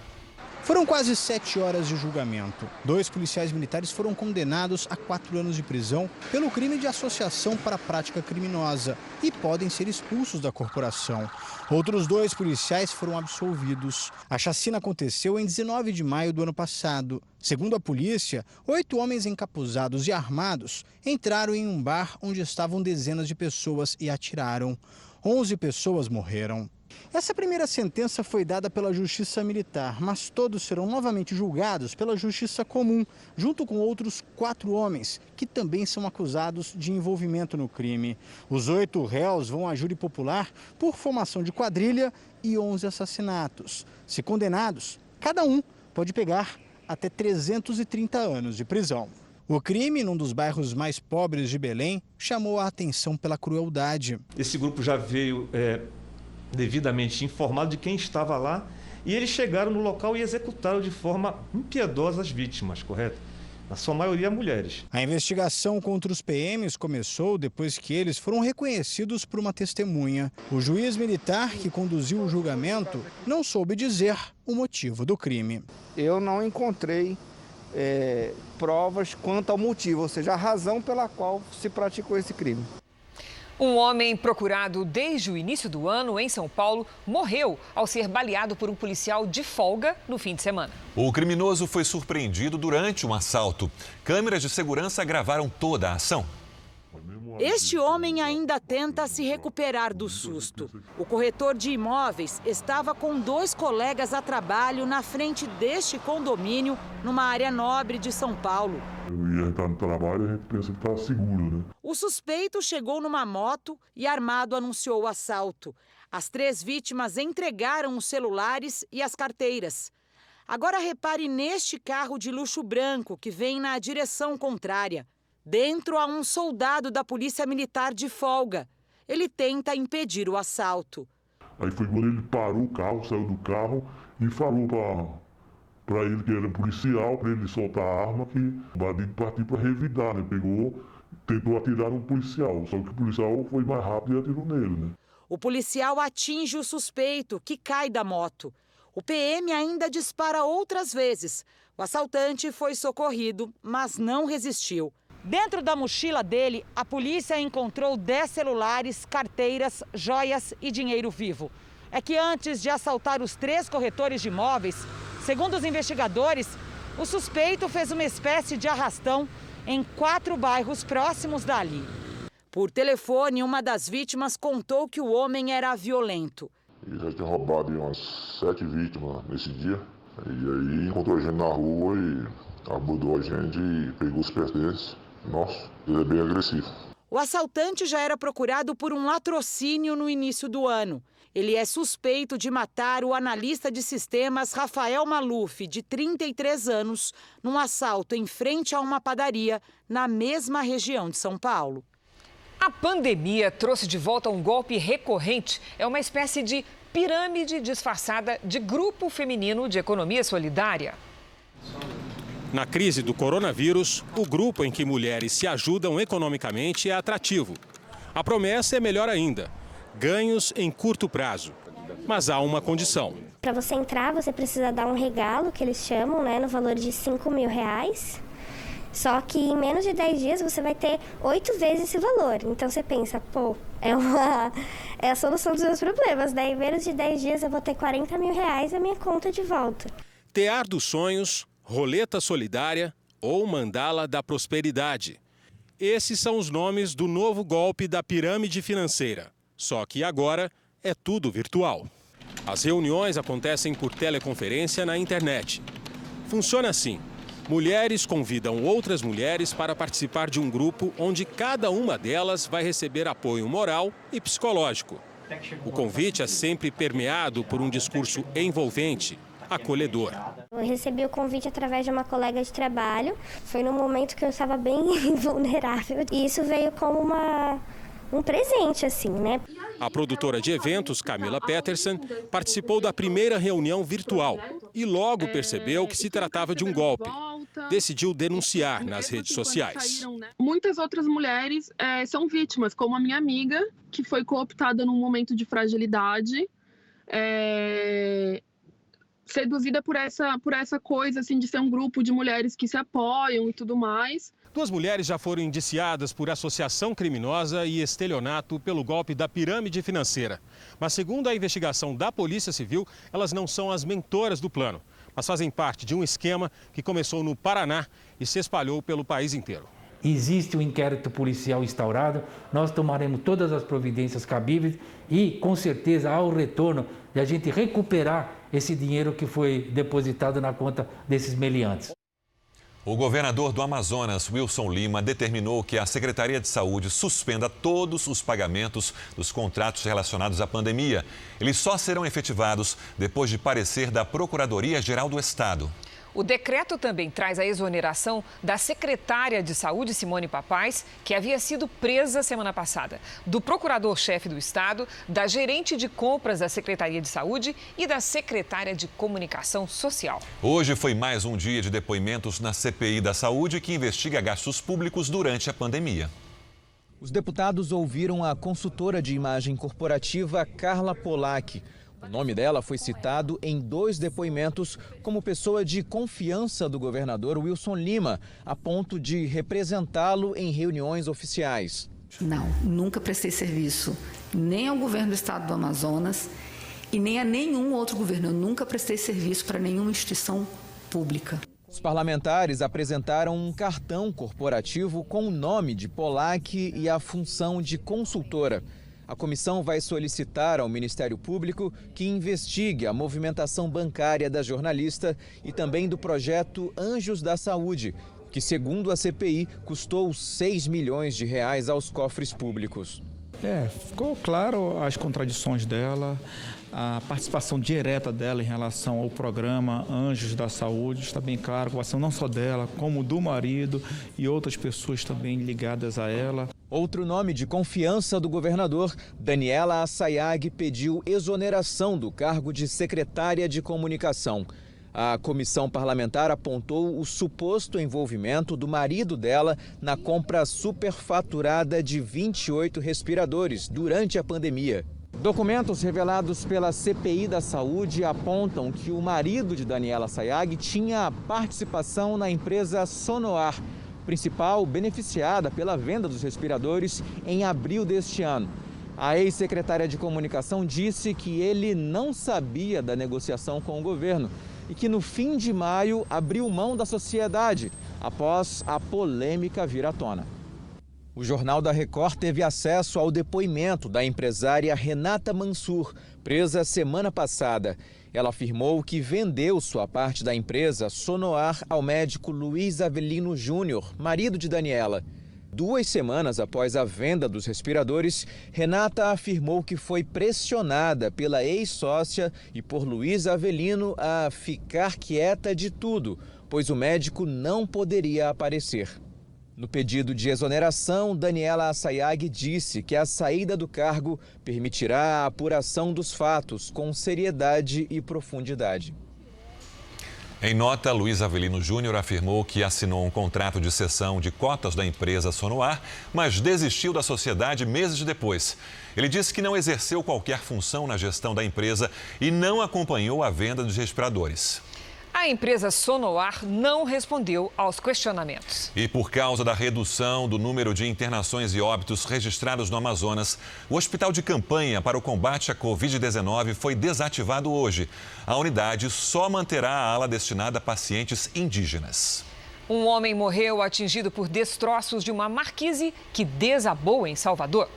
Foram quase 7 horas de julgamento. 2 policiais militares foram condenados a 4 anos de prisão pelo crime de associação para a prática criminosa e podem ser expulsos da corporação. Outros 2 policiais foram absolvidos. A chacina aconteceu em 19 de maio do ano passado. Segundo a polícia, 8 homens encapuzados e armados entraram em um bar onde estavam dezenas de pessoas e atiraram. 11 pessoas morreram. Essa primeira sentença foi dada pela Justiça Militar, mas todos serão novamente julgados pela Justiça Comum, junto com outros 4 homens, que também são acusados de envolvimento no crime. Os 8 réus vão à júri popular por formação de quadrilha e 11 assassinatos. Se condenados, cada um pode pegar até 330 anos de prisão. O crime, num dos bairros mais pobres de Belém, chamou a atenção pela crueldade. Esse grupo já veio devidamente informado de quem estava lá e eles chegaram no local e executaram de forma impiedosa as vítimas, correto? Na sua maioria, mulheres. A investigação contra os PMs começou depois que eles foram reconhecidos por uma testemunha. O juiz militar que conduziu o julgamento não soube dizer o motivo do crime. Eu não encontrei provas quanto ao motivo, ou seja, a razão pela qual se praticou esse crime. Um homem procurado desde o início do ano em São Paulo morreu ao ser baleado por um policial de folga no fim de semana. O criminoso foi surpreendido durante um assalto. Câmeras de segurança gravaram toda a ação. Este homem ainda tenta se recuperar do susto. O corretor de imóveis estava com 2 colegas a trabalho na frente deste condomínio, numa área nobre de São Paulo. Eu ia entrar no trabalho e a gente pensa que está seguro, né? O suspeito chegou numa moto e armado anunciou o assalto. As 3 vítimas entregaram os celulares e as carteiras. Agora repare neste carro de luxo branco que vem na direção contrária. Dentro há um soldado da Polícia Militar de folga. Ele tenta impedir o assalto. Aí foi quando ele parou o carro, saiu do carro e falou para ele que era policial, para ele soltar a arma, que o bandido partiu para revidar, né? Tentou atirar no policial, só que o policial foi mais rápido e atirou nele, né? O policial atinge o suspeito, que cai da moto. O PM ainda dispara outras vezes. O assaltante foi socorrido, mas não resistiu. Dentro da mochila dele, a polícia encontrou 10 celulares, carteiras, joias e dinheiro vivo. É que antes de assaltar os 3 corretores de imóveis, segundo os investigadores, o suspeito fez uma espécie de arrastão em 4 bairros próximos dali. Por telefone, uma das vítimas contou que o homem era violento. Ele já tinha roubado umas 7 vítimas nesse dia. E aí encontrou a gente na rua e abordou a gente e pegou os pertences. Nossa, ele é bem agressivo. O assaltante já era procurado por um latrocínio no início do ano. Ele é suspeito de matar o analista de sistemas Rafael Maluf, de 33 anos, num assalto em frente a uma padaria na mesma região de São Paulo. A pandemia trouxe de volta um golpe recorrente. É uma espécie de pirâmide disfarçada de grupo feminino de economia solidária. Na crise do coronavírus, o grupo em que mulheres se ajudam economicamente é atrativo. A promessa é melhor ainda: ganhos em curto prazo. Mas há uma condição. Para você entrar, você precisa dar um regalo, que eles chamam, no valor de R$5.000. Só que em menos de 10 dias você vai ter 8 vezes esse valor. Então você pensa, é a solução dos meus problemas. Daí em menos de 10 dias eu vou ter R$40.000 na minha conta de volta. Tear dos sonhos, roleta solidária ou mandala da prosperidade. Esses são os nomes do novo golpe da pirâmide financeira. Só que agora é tudo virtual. As reuniões acontecem por teleconferência na internet. Funciona assim: Mulheres convidam outras mulheres para participar de um grupo onde cada uma delas vai receber apoio moral e psicológico. O convite é sempre permeado por um discurso envolvente, acolhedor. Eu recebi o convite através de uma colega de trabalho. Foi num momento que eu estava bem vulnerável. E isso veio como um presente, assim, né? A produtora de eventos, Camila Peterson, participou da primeira reunião virtual e logo percebeu que se tratava de um golpe. Decidiu denunciar nas redes sociais. Muitas outras mulheres são vítimas, como a minha amiga, que foi cooptada num momento de fragilidade, seduzida por essa coisa assim, de ser um grupo de mulheres que se apoiam e tudo mais. 2 mulheres já foram indiciadas por associação criminosa e estelionato pelo golpe da pirâmide financeira. Mas, segundo a investigação da Polícia Civil, elas não são as mentoras do plano, mas fazem parte de um esquema que começou no Paraná e se espalhou pelo país inteiro. Existe um inquérito policial instaurado, nós tomaremos todas as providências cabíveis e, com certeza, há o retorno de a gente recuperar esse dinheiro que foi depositado na conta desses meliantes. O governador do Amazonas, Wilson Lima, determinou que a Secretaria de Saúde suspenda todos os pagamentos dos contratos relacionados à pandemia. Eles só serão efetivados depois de parecer da Procuradoria-Geral do Estado. O decreto também traz a exoneração da secretária de Saúde, Simone Papais, que havia sido presa semana passada, do procurador-chefe do Estado, da gerente de compras da Secretaria de Saúde e da secretária de Comunicação Social. Hoje foi mais um dia de depoimentos na CPI da Saúde, que investiga gastos públicos durante a pandemia. Os deputados ouviram a consultora de imagem corporativa Carla Polak. O nome dela foi citado em 2 depoimentos como pessoa de confiança do governador Wilson Lima, a ponto de representá-lo em reuniões oficiais. Não, nunca prestei serviço nem ao governo do estado do Amazonas e nem a nenhum outro governo. Eu nunca prestei serviço para nenhuma instituição pública. Os parlamentares apresentaram um cartão corporativo com o nome de Polak e a função de consultora. A comissão vai solicitar ao Ministério Público que investigue a movimentação bancária da jornalista e também do projeto Anjos da Saúde, que, segundo a CPI, custou 6 milhões de reais aos cofres públicos. Ficou claro as contradições dela, a participação direta dela em relação ao programa Anjos da Saúde. Está bem claro, a ação não só dela, como do marido e outras pessoas também ligadas a ela. Outro nome de confiança do governador, Daniela Assayag, pediu exoneração do cargo de secretária de comunicação. A comissão parlamentar apontou o suposto envolvimento do marido dela na compra superfaturada de 28 respiradores durante a pandemia. Documentos revelados pela CPI da Saúde apontam que o marido de Daniela Assayag tinha participação na empresa Sonoar, principal beneficiada pela venda dos respiradores em abril deste ano. A ex-secretária de comunicação disse que ele não sabia da negociação com o governo e que no fim de maio abriu mão da sociedade após a polêmica vir à tona. O Jornal da Record teve acesso ao depoimento da empresária Renata Mansur, presa semana passada. Ela afirmou que vendeu sua parte da empresa Sonoar ao médico Luiz Avelino Júnior, marido de Daniela. 2 semanas após a venda dos respiradores, Renata afirmou que foi pressionada pela ex-sócia e por Luiz Avelino a ficar quieta de tudo, pois o médico não poderia aparecer. No pedido de exoneração, Daniela Assayag disse que a saída do cargo permitirá a apuração dos fatos com seriedade e profundidade. Em nota, Luiz Avelino Júnior afirmou que assinou um contrato de cessão de cotas da empresa Sonoar, mas desistiu da sociedade meses depois. Ele disse que não exerceu qualquer função na gestão da empresa e não acompanhou a venda dos respiradores. A empresa Sonoar não respondeu aos questionamentos. E por causa da redução do número de internações e óbitos registrados no Amazonas, o Hospital de Campanha para o Combate à Covid-19 foi desativado hoje. A unidade só manterá a ala destinada a pacientes indígenas. Um homem morreu atingido por destroços de uma marquise que desabou em Salvador.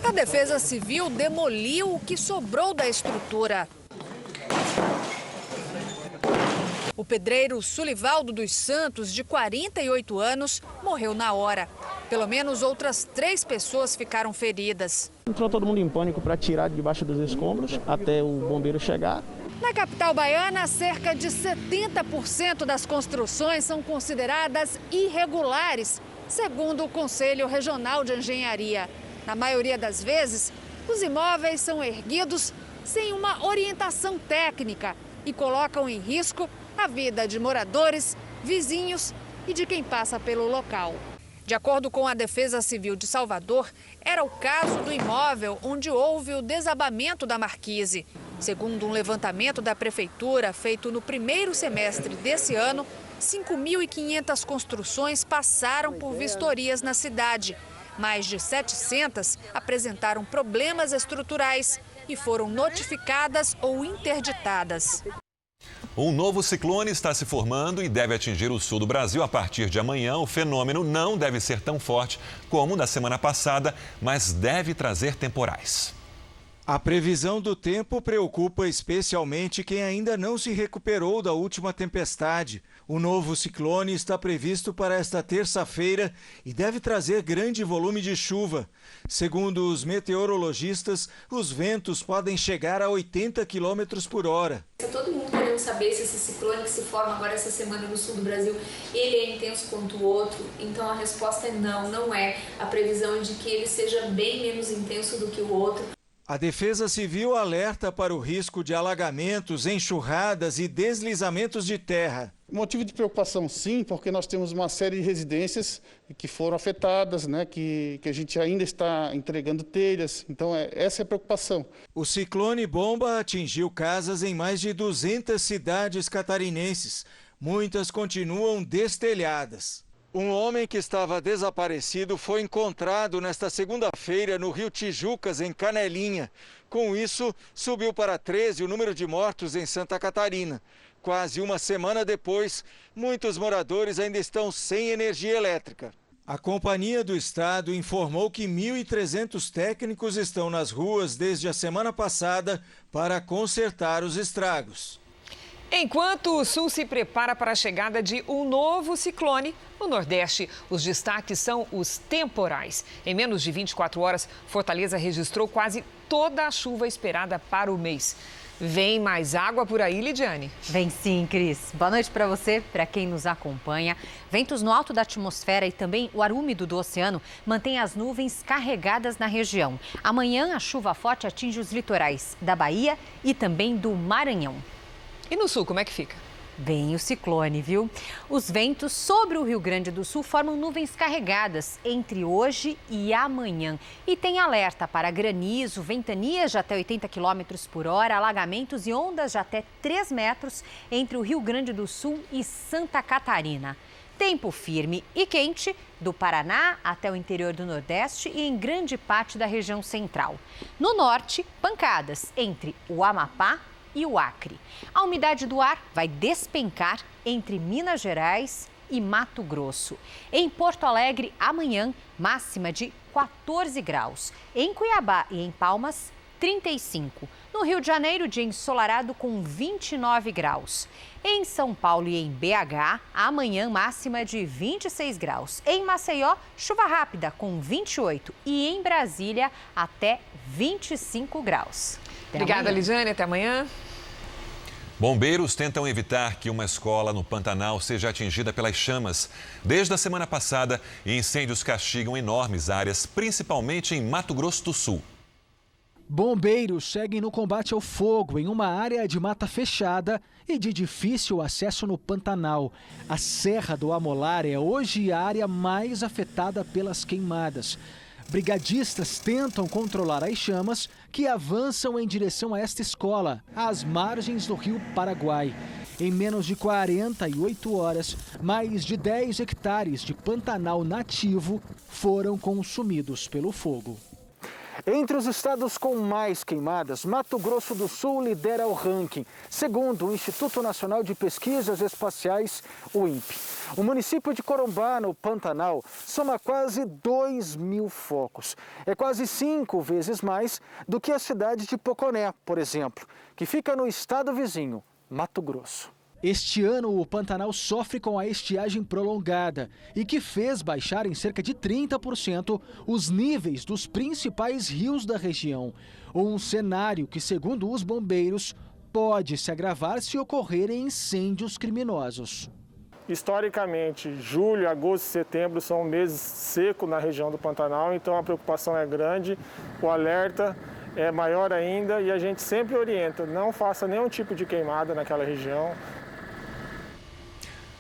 A Defesa Civil demoliu o que sobrou da estrutura. O pedreiro Sulivaldo dos Santos, de 48 anos, morreu na hora. Pelo menos outras 3 pessoas ficaram feridas. Entrou todo mundo em pânico para tirar debaixo dos escombros até o bombeiro chegar. Na capital baiana, cerca de 70% das construções são consideradas irregulares, segundo o Conselho Regional de Engenharia. Na maioria das vezes, os imóveis são erguidos sem uma orientação técnica e colocam em risco a vida de moradores, vizinhos e de quem passa pelo local. De acordo com a Defesa Civil de Salvador, era o caso do imóvel onde houve o desabamento da marquise. Segundo um levantamento da Prefeitura feito no primeiro semestre desse ano, 5.500 construções passaram por vistorias na cidade. Mais de 700 apresentaram problemas estruturais e foram notificadas ou interditadas. Um novo ciclone está se formando e deve atingir o sul do Brasil a partir de amanhã. O fenômeno não deve ser tão forte como o da semana passada, mas deve trazer temporais. A previsão do tempo preocupa especialmente quem ainda não se recuperou da última tempestade. O novo ciclone está previsto para esta terça-feira e deve trazer grande volume de chuva. Segundo os meteorologistas, os ventos podem chegar a 80 km por hora. Todo mundo querendo saber se esse ciclone que se forma agora essa semana no sul do Brasil, ele é intenso quanto o outro. Então a resposta é não, não é. A previsão é de que ele seja bem menos intenso do que o outro. A Defesa Civil alerta para o risco de alagamentos, enxurradas e deslizamentos de terra. Motivo de preocupação, sim, porque nós temos uma série de residências que foram afetadas, né, que a gente ainda está entregando telhas. Então, essa é a preocupação. O ciclone bomba atingiu casas em mais de 200 cidades catarinenses. Muitas continuam destelhadas. Um homem que estava desaparecido foi encontrado nesta segunda-feira no Rio Tijucas, em Canelinha. Com isso, subiu para 13 o número de mortos em Santa Catarina. Quase uma semana depois, muitos moradores ainda estão sem energia elétrica. A Companhia do Estado informou que 1.300 técnicos estão nas ruas desde a semana passada para consertar os estragos. Enquanto o sul se prepara para a chegada de um novo ciclone, no Nordeste, os destaques são os temporais. Em menos de 24 horas, Fortaleza registrou quase toda a chuva esperada para o mês. Vem mais água por aí, Lidiane? Vem sim, Cris. Boa noite para você, para quem nos acompanha. Ventos no alto da atmosfera e também o ar úmido do oceano mantêm as nuvens carregadas na região. Amanhã, a chuva forte atinge os litorais da Bahia e também do Maranhão. E no sul, como é que fica? Vem o ciclone, viu? Os ventos sobre o Rio Grande do Sul formam nuvens carregadas entre hoje e amanhã. E tem alerta para granizo, ventanias de até 80 km por hora, alagamentos e ondas de até 3 metros entre o Rio Grande do Sul e Santa Catarina. Tempo firme e quente do Paraná até o interior do Nordeste e em grande parte da região central. No norte, pancadas entre o Amapá e o Acre. A umidade do ar vai despencar entre Minas Gerais e Mato Grosso. Em Porto Alegre, amanhã, máxima de 14 graus. Em Cuiabá e em Palmas, 35. No Rio de Janeiro, dia ensolarado com 29 graus. Em São Paulo e em BH, amanhã máxima de 26 graus. Em Maceió, chuva rápida com 28 e em Brasília até 25 graus. Obrigada, Lidiane. Até amanhã. Bombeiros tentam evitar que uma escola no Pantanal seja atingida pelas chamas. Desde a semana passada, incêndios castigam enormes áreas, principalmente em Mato Grosso do Sul. Bombeiros seguem no combate ao fogo em uma área de mata fechada e de difícil acesso no Pantanal. A Serra do Amolar é hoje a área mais afetada pelas queimadas. Brigadistas tentam controlar as chamas que avançam em direção a esta escola, às margens do Rio Paraguai. Em menos de 48 horas, mais de 10 hectares de Pantanal nativo foram consumidos pelo fogo. Entre os estados com mais queimadas, Mato Grosso do Sul lidera o ranking, segundo o Instituto Nacional de Pesquisas Espaciais, o INPE. O município de Corumbá, no Pantanal, soma quase 2.000 focos. É quase 5 vezes mais do que a cidade de Poconé, por exemplo, que fica no estado vizinho, Mato Grosso. Este ano, o Pantanal sofre com a estiagem prolongada e que fez baixar em cerca de 30% os níveis dos principais rios da região. Um cenário que, segundo os bombeiros, pode se agravar se ocorrerem incêndios criminosos. Historicamente, julho, agosto e setembro são meses secos na região do Pantanal, então a preocupação é grande, o alerta é maior ainda e a gente sempre orienta, não faça nenhum tipo de queimada naquela região.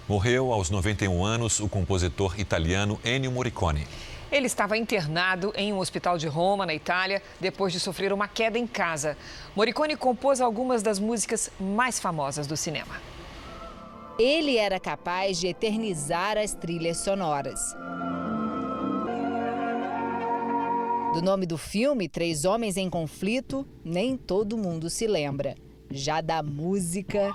Morreu aos 91 anos o compositor italiano Ennio Morricone. Ele estava internado em um hospital de Roma, na Itália, depois de sofrer uma queda em casa. Morricone compôs algumas das músicas mais famosas do cinema. Ele era capaz de eternizar as trilhas sonoras. Do nome do filme, Três Homens em Conflito, nem todo mundo se lembra. Já da música...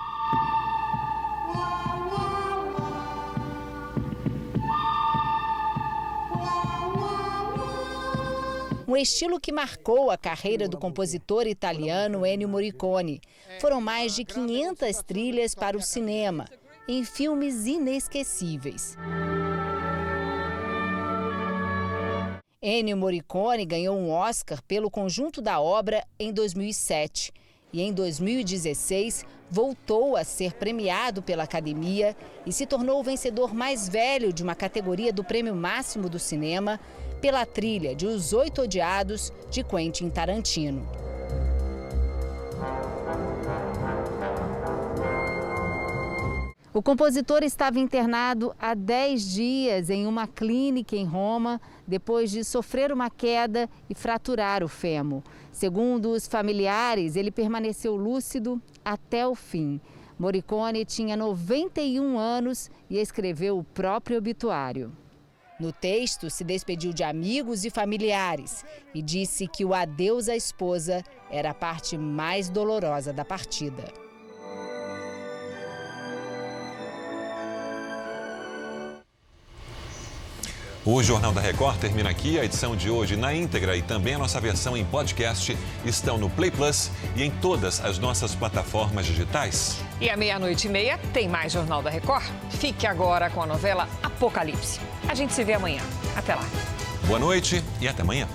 Um estilo que marcou a carreira do compositor italiano Ennio Morricone. Foram mais de 500 trilhas para o cinema, em filmes inesquecíveis. Ennio Morricone ganhou um Oscar pelo conjunto da obra em 2007 e em 2016 voltou a ser premiado pela Academia e se tornou o vencedor mais velho de uma categoria do Prêmio Máximo do Cinema pela trilha de Os Oito Odiados, de Quentin Tarantino. O compositor estava internado há 10 dias em uma clínica em Roma, depois de sofrer uma queda e fraturar o fêmur. Segundo os familiares, ele permaneceu lúcido até o fim. Morricone tinha 91 anos e escreveu o próprio obituário. No texto, se despediu de amigos e familiares e disse que o adeus à esposa era a parte mais dolorosa da partida. O Jornal da Record termina aqui. A edição de hoje na íntegra e também a nossa versão em podcast estão no Play Plus e em todas as nossas plataformas digitais. E à 00:30 tem mais Jornal da Record. Fique agora com a novela Apocalipse. A gente se vê amanhã. Até lá. Boa noite e até amanhã.